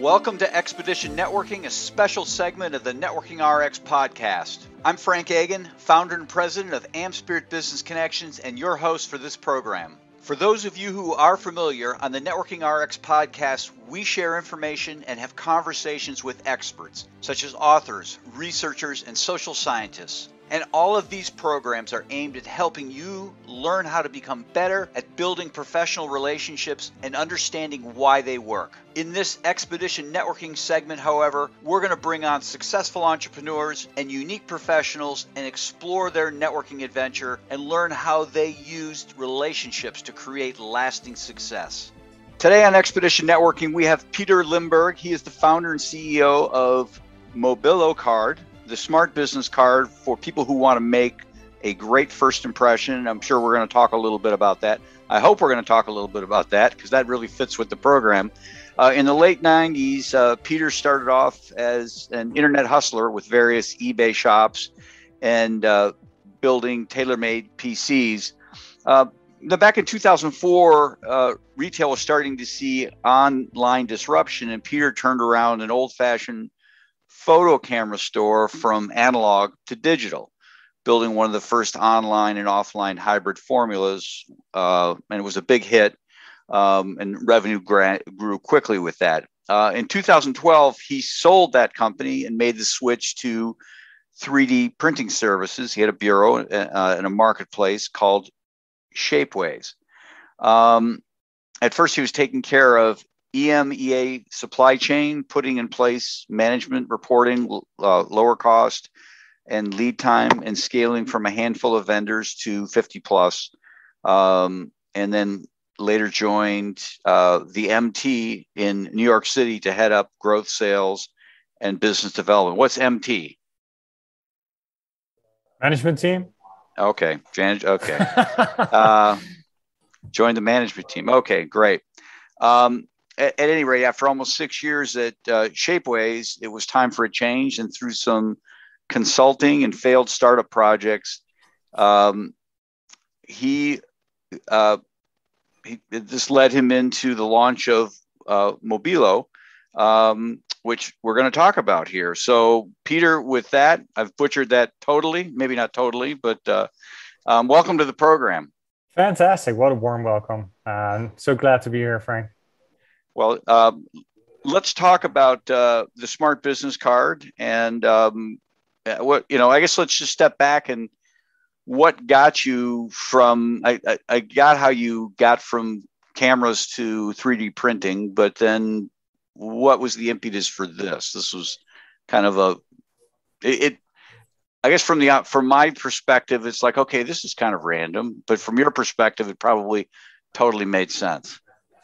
Welcome to Expedition Networking, a special segment of the Networking RX podcast. I'm Frank Agan, founder and president of AmSpirit Business Connections, and your host for this program. For those of you who are familiar, on the Networking RX podcast, we share information and have conversations with experts, such as authors, researchers, and social scientists. And all of these programs are aimed at helping you learn how to become better at building professional relationships and understanding why they work. In this Expedition Networking segment, however, we're going to bring on successful entrepreneurs and unique professionals and explore their networking adventure and learn how they used relationships to create lasting success. Today on Expedition Networking, we have Pieter Limburg. He is the founder and CEO of Mobilo card, the smart business card for people who want to make a great first impression. I'm sure we're going to talk a little bit about that. I hope we're going to talk a little bit about that because that really fits with the program. In the late 90s, Pieter started off as an internet hustler with various eBay shops and building tailor-made PCs. Back in 2004, retail was starting to see online disruption, and Pieter turned around an old-fashioned photo camera store from analog to digital, building one of the first online and offline hybrid formulas. And it was a big hit, and revenue grew quickly with that. In 2012, he sold that company and made the switch to 3D printing services. He had a bureau and a marketplace called Shapeways. At first, he was taking care of EMEA supply chain, putting in place management reporting, lower cost and lead time, and scaling from a handful of vendors to 50 plus. And then later joined the MT in New York City to head up growth, sales, and business development. What's MT? Management team. Okay. Joined the management team. Okay, great. At any rate, after almost 6 years at Shapeways, it was time for a change. And through some consulting and failed startup projects, this led him into the launch of Mobilo, which we're going to talk about here. So, Pieter, with that, I've butchered that totally, maybe not totally, but welcome to the program. Fantastic. What a warm welcome. So glad to be here, Frank. Well, let's talk about the smart business card and I guess let's just step back and what got you from, I got how you got from cameras to 3D printing, but then what was the impetus for this? This was kind of I guess from my perspective, it's like, okay, this is kind of random, but from your perspective, it probably totally made sense.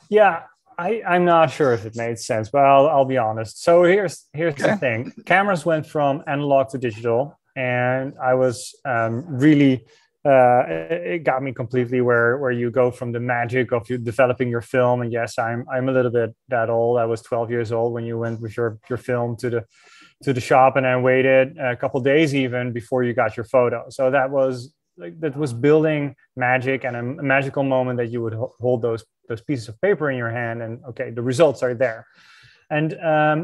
Yeah. I'm not sure if it made sense, but I'll be honest. So here's the thing. Cameras went from analog to digital, and I was really, it got me completely where you go from the magic of you developing your film. And yes, I'm a little bit that old. I was 12 years old when you went with your film to the shop, and I waited a couple of days even before you got your photo. So that was building magic, and a magical moment that you would hold those pieces of paper in your hand, and okay, the results are there. And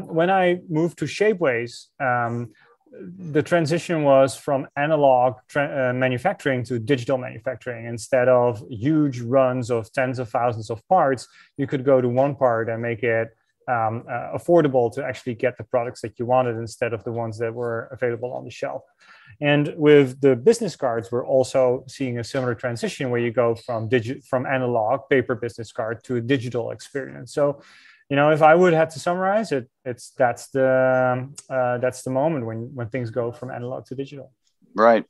when I moved to Shapeways, the transition was from analog manufacturing to digital manufacturing. Instead of huge runs of tens of thousands of parts, you could go to one part and make it affordable to actually get the products that you wanted instead of the ones that were available on the shelf. And with the business cards, we're also seeing a similar transition where you go from analog paper business card to a digital experience. So, if I would have to summarize it, that's the moment when things go from analog to digital. Right.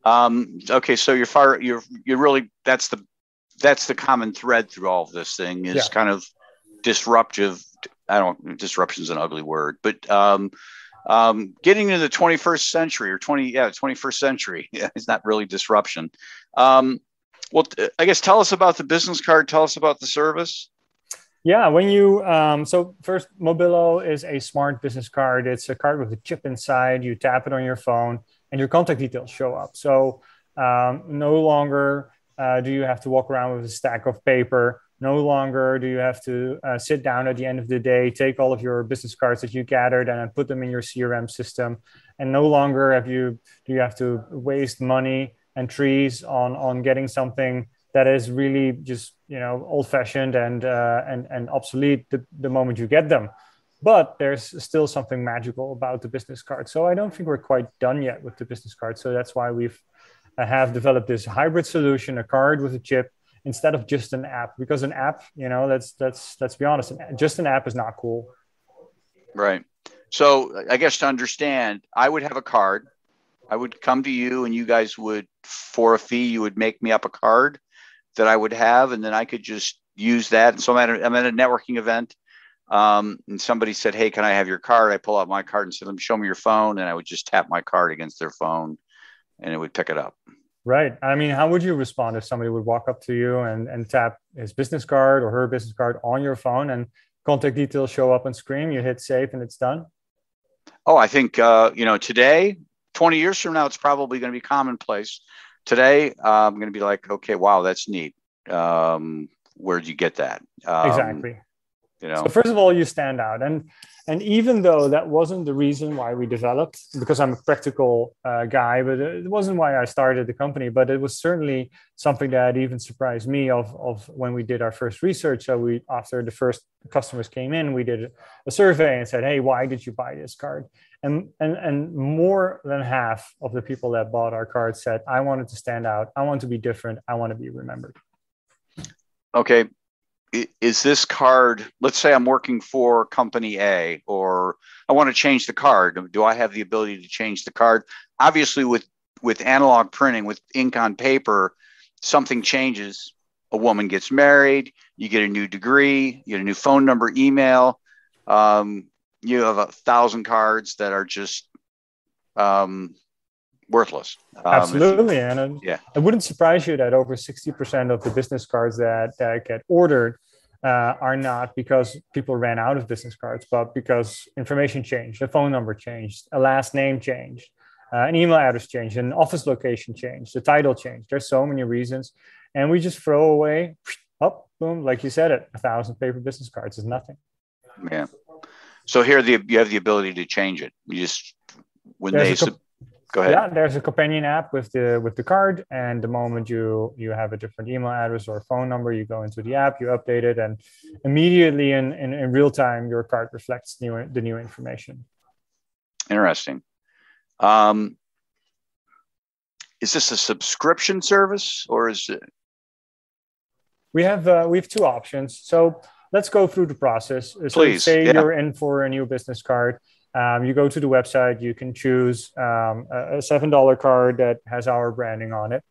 Okay. So you're really that's the common thread through all of this thing is kind of disruptive. Disruption is an ugly word, but getting into the 21st century 21st century is not really disruption. Well, I guess tell us about the business card. Tell us about the service. Yeah, when you, so first, Mobilo is a smart business card. It's a card with a chip inside. You tap it on your phone and your contact details show up. So no longer do you have to walk around with a stack of paper No longer do you have to sit down at the end of the day, take all of your business cards that you gathered and put them in your CRM system. And no longer do you have to waste money and trees on getting something that is really just, old-fashioned and obsolete the moment you get them. But there's still something magical about the business card. So I don't think we're quite done yet with the business card. So that's why we've have developed this hybrid solution, a card with a chip, instead of just an app. Because an app, let's be honest, just an app is not cool. Right. So I guess to understand, I would have a card. I would come to you, and you guys would, for a fee, you would make me up a card that I would have, and then I could just use that. And so I'm at a networking event. And somebody said, "Hey, can I have your card?" I pull out my card and said, "Let me show me your phone." And I would just tap my card against their phone and it would pick it up. Right. I mean, how would you respond if somebody would walk up to you and tap his business card or her business card on your phone and contact details show up on screen, you hit save and it's done? Oh, I think, today, 20 years from now, it's probably going to be commonplace. Today, I'm going to be like, okay, wow, that's neat. Where'd you get that? Exactly. So first of all, you stand out. And even though that wasn't the reason why we developed, because I'm a practical guy, but it wasn't why I started the company, but it was certainly something that even surprised me of when we did our first research. So after the first customers came in, we did a survey and said, "Hey, why did you buy this card?" And more than half of the people that bought our card said, "I wanted to stand out. I want to be different. I want to be remembered." Okay. Is this card, let's say I'm working for company A, or I want to change the card. Do I have the ability to change the card? Obviously, with analog printing, with ink on paper, something changes. A woman gets married, you get a new degree, you get a new phone number, email. You have 1,000 cards that are just worthless. Absolutely. It wouldn't surprise you that over 60% of the business cards that get ordered are not because people ran out of business cards, but because information changed, a phone number changed, a last name changed, an email address changed, an office location changed, the title changed. There's so many reasons. And we just throw away, boom, like you said, 1,000 paper business cards is nothing. Yeah. So here you have the ability to change it. You just, go ahead. Yeah, there's a companion app with the card, and the moment you have a different email address or phone number, you go into the app, you update it, and immediately in real time, your card reflects the new information. Interesting. Is this a subscription service, or is it? We have two options. So let's go through the process. Please. So say you're in for a new business card. You go to the website, you can choose a $7 card that has our branding on it,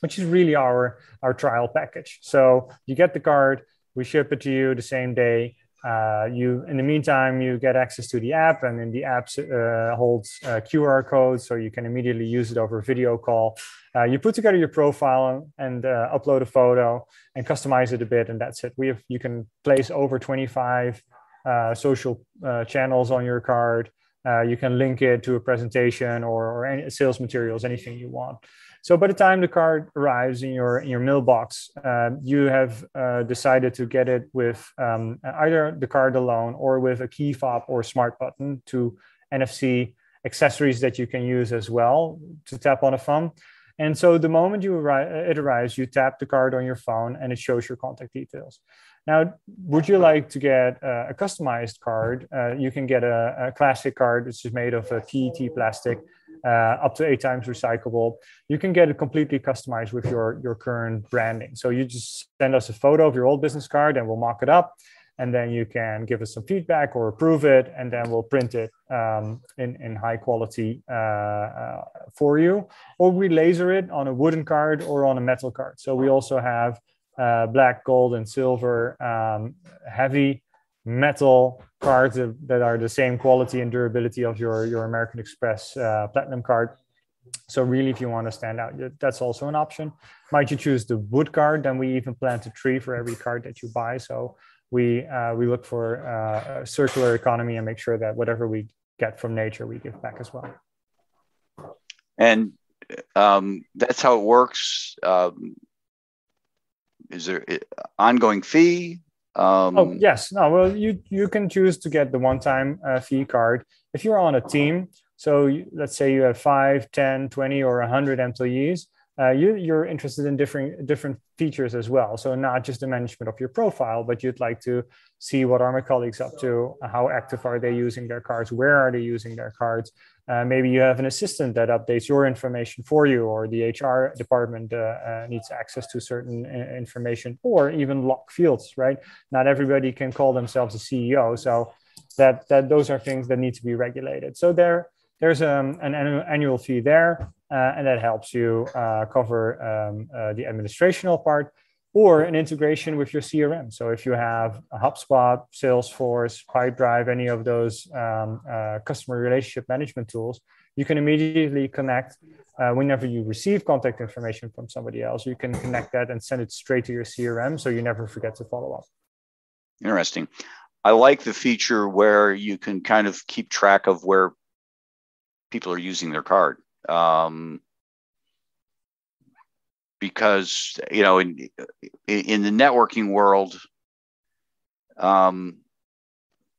which is really our trial package. So you get the card, we ship it to you the same day. In the meantime, you get access to the app, and then the app holds QR codes, so you can immediately use it over a video call. You put together your profile and upload a photo and customize it a bit, and that's it. You can place over 25 social channels on your card. You can link it to a presentation or any sales materials, anything you want. So by the time the card arrives in your mailbox, you have decided to get it with either the card alone or with a key fob or smart button to NFC accessories that you can use as well to tap on a phone. And so the moment it arrives, you tap the card on your phone and it shows your contact details. Now, would you like to get a customized card? You can get a classic card, which is made of a PET plastic, up to 8 times recyclable. You can get it completely customized with your current branding. So you just send us a photo of your old business card and we'll mock it up. And then you can give us some feedback or approve it, and then we'll print it in high quality for you. Or we laser it on a wooden card or on a metal card. So we also have black, gold, and silver heavy metal cards that are the same quality and durability of your American Express Platinum card. So really, if you want to stand out, that's also an option. Might you choose the wood card? Then we even plant a tree for every card that you buy. So we look for a circular economy and make sure that whatever we get from nature, we give back as well. And that's how it works. is there ongoing fee? Oh, yes. No, well, you can choose to get the one-time fee card. If you're on a team, so let's say you have 5, 10, 20, or 100 employees, you're interested in different features as well. So not just the management of your profile, but you'd like to see what are my colleagues up to, how active are they using their cards, where are they using their cards. Maybe you have an assistant that updates your information for you, or the HR department needs access to certain information, or even lock fields, right? Not everybody can call themselves a CEO. So that those are things that need to be regulated. So there's an annual fee there, and that helps you cover the administrational part, or an integration with your CRM. So if you have a HubSpot, Salesforce, Pipedrive, any of those customer relationship management tools, you can immediately connect whenever you receive contact information from somebody else. You can connect that and send it straight to your CRM, so you never forget to follow up. Interesting. I like the feature where you can kind of keep track of where people are using their card. Because, you know, in the networking world, I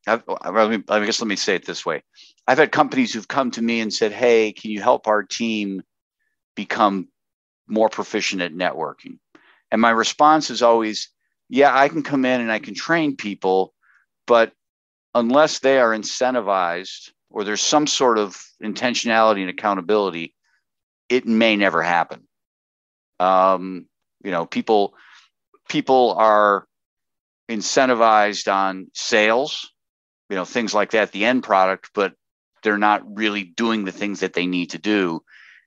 guess let me say it this way. I've had companies who've come to me and said, hey, can you help our team become more proficient at networking? And my response is always, yeah, I can come in and I can train people, but unless they are incentivized or there's some sort of intentionality and accountability, it may never happen. You know, people are incentivized on sales, you know, things like that, the end product, but they're not really doing the things that they need to do.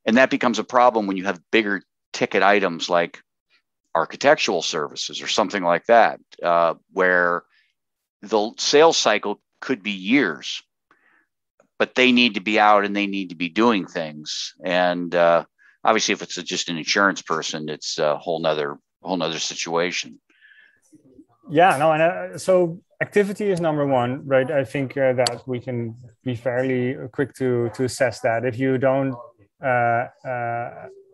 And that becomes a problem when you have bigger ticket items like architectural services or something like that, where the sales cycle could be years, but they need to be out and they need to be doing things. And obviously, if it's just an insurance person, it's a whole nother situation. Yeah, no, and so activity is number one, right? I think that we can be fairly quick to assess that. If you don't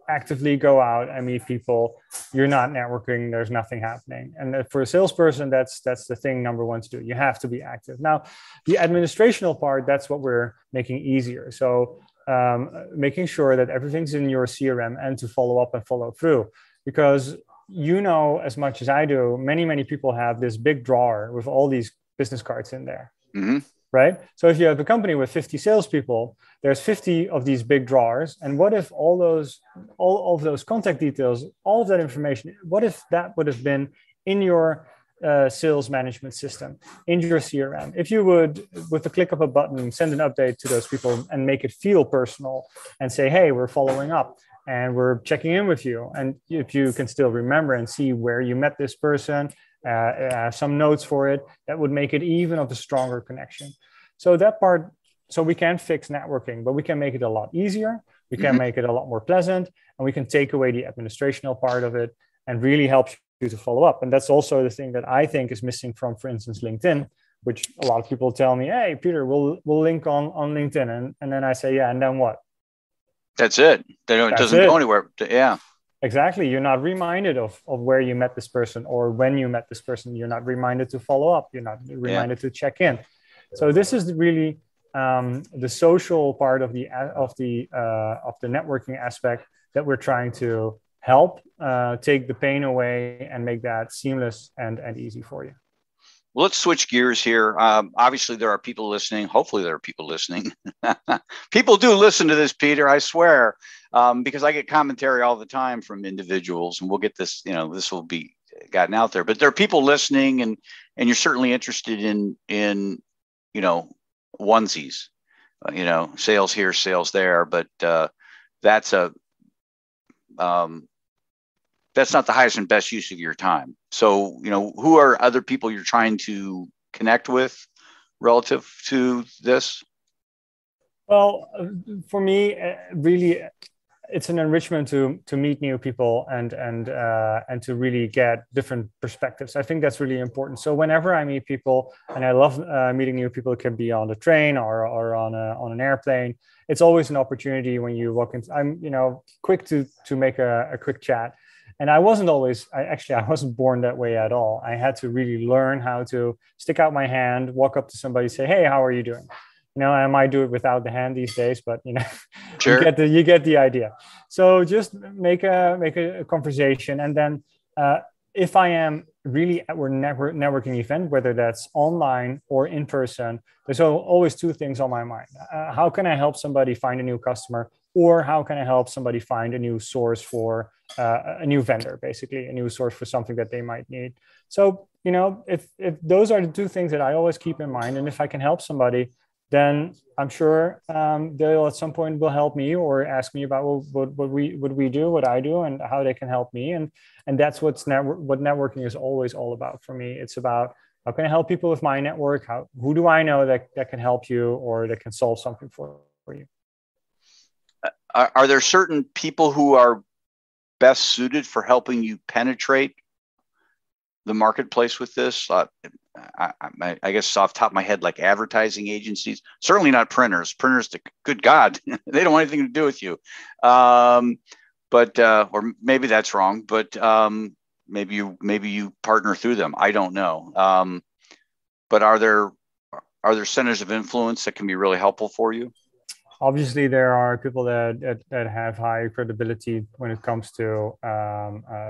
actively go out and meet people, you're not networking, there's nothing happening. And for a salesperson, that's the thing number one to do. You have to be active. Now, the administrational part, that's what we're making easier. So making sure that everything's in your CRM and to follow up and follow through, because you know as much as I do, many people have this big drawer with all these business cards in there. Mm-hmm. Right? So if you have a company with 50 salespeople, there's 50 of these big drawers. And what if all of those contact details, all of that information, what if that would have been in your sales management system, in your CRM? If you would, with the click of a button, send an update to those people and make it feel personal and say, hey, we're following up and we're checking in with you. And if you can still remember and see where you met this person, some notes for it, that would make it even of a stronger connection. So that part, so we can fix networking, but we can make it a lot easier. We can make it a lot more pleasant, and we can take away the administrational part of it and really help you to follow up. And that's also the thing that I think is missing from, for instance, LinkedIn, which a lot of people tell me, hey, Pieter, we'll link on LinkedIn. And then I say, yeah, and then what? That's it. It doesn't go anywhere. Yeah. Exactly. You're not reminded of where you met this person or when you met this person. You're not reminded to follow up. You're not reminded to check in. So this is really the social part of the networking aspect that we're trying to help take the pain away and make that seamless and easy for you. Well, let's switch gears here. Obviously, there are people listening. Hopefully, there are people listening. People do listen to this, Pieter, I swear, because I get commentary all the time from individuals, and we'll get this, this will be gotten out there. But there are people listening, and you're certainly interested in onesies, sales here, sales there. But that's not the highest and best use of your time. So, who are other people you're trying to connect with relative to this? Well, for me, really, it's an enrichment to meet new people and to really get different perspectives. I think that's really important. So whenever I meet people, and I love meeting new people, it can be on the train or on an airplane. It's always an opportunity when you walk in. I'm quick to make a quick chat. And I wasn't born that way at all. I had to really learn how to stick out my hand, walk up to somebody, say, hey, how are you doing? I might do it without the hand these days, but Sure. you get the idea. So just make a conversation, and then if I am really at a networking event, whether that's online or in person, there's always two things on my mind. How can I help somebody find a new customer, or how can I help somebody find a new source for a new vendor, basically a new source for something that they might need. So if those are the two things that I always keep in mind, and if I can help somebody, then I'm sure they'll at some point will help me or ask me about what we do, what I do, and how they can help me. And that's what networking is always all about for me. It's about, how can I help people with my network? Who do I know that can help you or that can solve something for you? Are there certain people who are best suited for helping you penetrate the marketplace with this? I guess off the top of my head, like advertising agencies, certainly not printers. Printers, good God, they don't want anything to do with you. But or maybe that's wrong, but maybe you partner through them. I don't know. But are there centers of influence that can be really helpful for you? Obviously, there are people that have high credibility when it comes to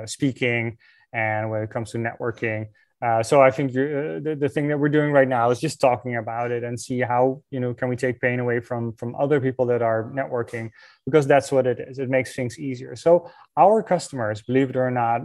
speaking and when it comes to networking. So I think the thing that we're doing right now is just talking about it and see how, can we take pain away from other people that are networking, because that's what it is. It makes things easier. So our customers, believe it or not,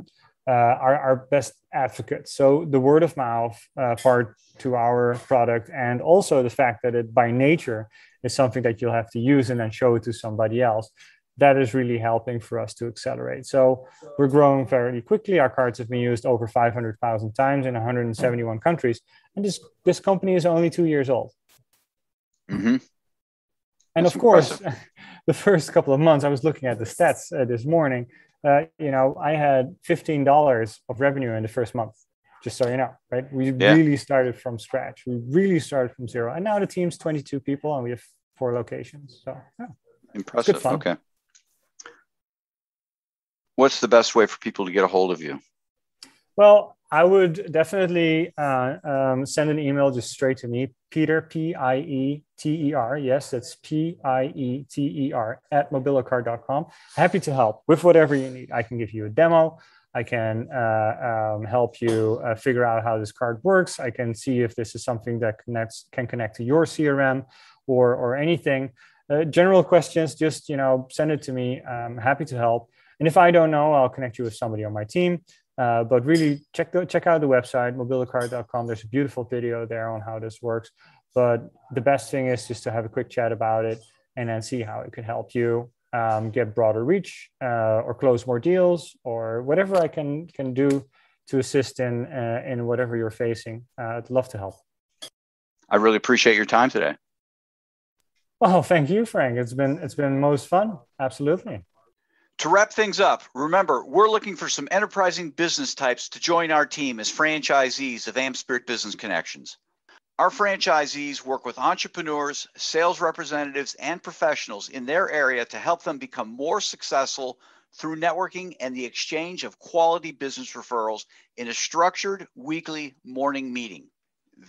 are our best advocates. So the word of mouth part to our product, and also the fact that it by nature is something that you'll have to use and then show it to somebody else, that is really helping for us to accelerate. So we're growing very quickly. Our cards have been used over 500,000 times in 171 countries. And this company is only 2 years old. Mm-hmm. And That's of course, impressive. The first couple of months, I was looking at the stats this morning. I had $15 of revenue in the first month, just so you know, right? We really started from scratch. We really started from zero. And now the team's 22 people and we have 4 locations. So yeah. Impressive. Good fun. Okay. What's the best way for people to get a hold of you? Well, I would definitely send an email just straight to me, Pieter, P-I-E-T-E-R. Yes, that's P-I-E-T-E-R @mobilocard.com. Happy to help with whatever you need. I can give you a demo. I can help you figure out how this card works. I can see if this is something that can connect to your CRM or anything. General questions, just send it to me. I'm happy to help. And if I don't know, I'll connect you with somebody on my team. But really, check out the website, mobilocard.com. There's a beautiful video there on how this works. But the best thing is just to have a quick chat about it and then see how it could help you get broader reach or close more deals or whatever I can do to assist in whatever you're facing. I'd love to help. I really appreciate your time today. Well, thank you, Frank. It's been most fun. Absolutely. To wrap things up, remember, we're looking for some enterprising business types to join our team as franchisees of AmSpirit Business Connections. Our franchisees work with entrepreneurs, sales representatives, and professionals in their area to help them become more successful through networking and the exchange of quality business referrals in a structured weekly morning meeting.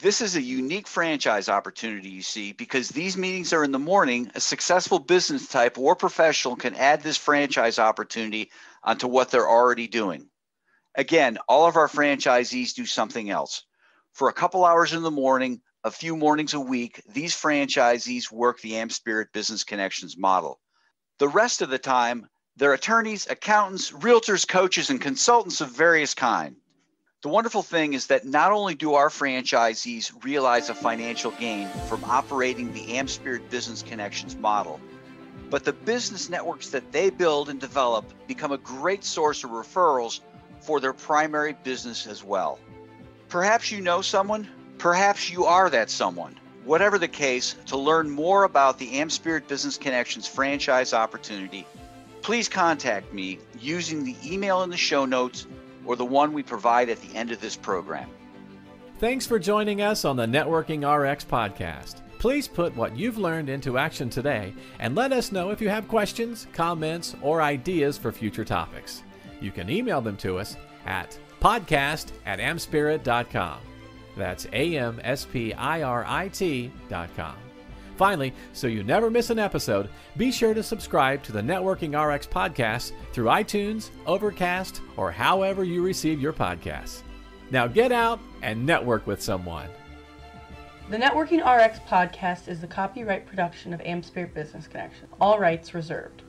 This is a unique franchise opportunity, you see, because these meetings are in the morning. A successful business type or professional can add this franchise opportunity onto what they're already doing. Again, all of our franchisees do something else. For a couple hours in the morning, a few mornings a week, these franchisees work the AmSpirit Business Connections model. The rest of the time, they're attorneys, accountants, realtors, coaches, and consultants of various kinds. The wonderful thing is that not only do our franchisees realize a financial gain from operating the AmSpirit Business Connections model, but the business networks that they build and develop become a great source of referrals for their primary business as well. Perhaps you know someone, perhaps you are that someone. Whatever the case, to learn more about the AmSpirit Business Connections franchise opportunity, please contact me using the email in the show notes or the one we provide at the end of this program. Thanks for joining us on the Networking RX podcast. Please put what you've learned into action today and let us know if you have questions, comments, or ideas for future topics. You can email them to us at podcast@amspirit.com. That's AmSpirit.com. Finally, so you never miss an episode, be sure to subscribe to the Networking RX podcast through iTunes, Overcast, or however you receive your podcasts. Now get out and network with someone. The Networking RX podcast is the copyright production of AmSpirit Business Connection. All rights reserved.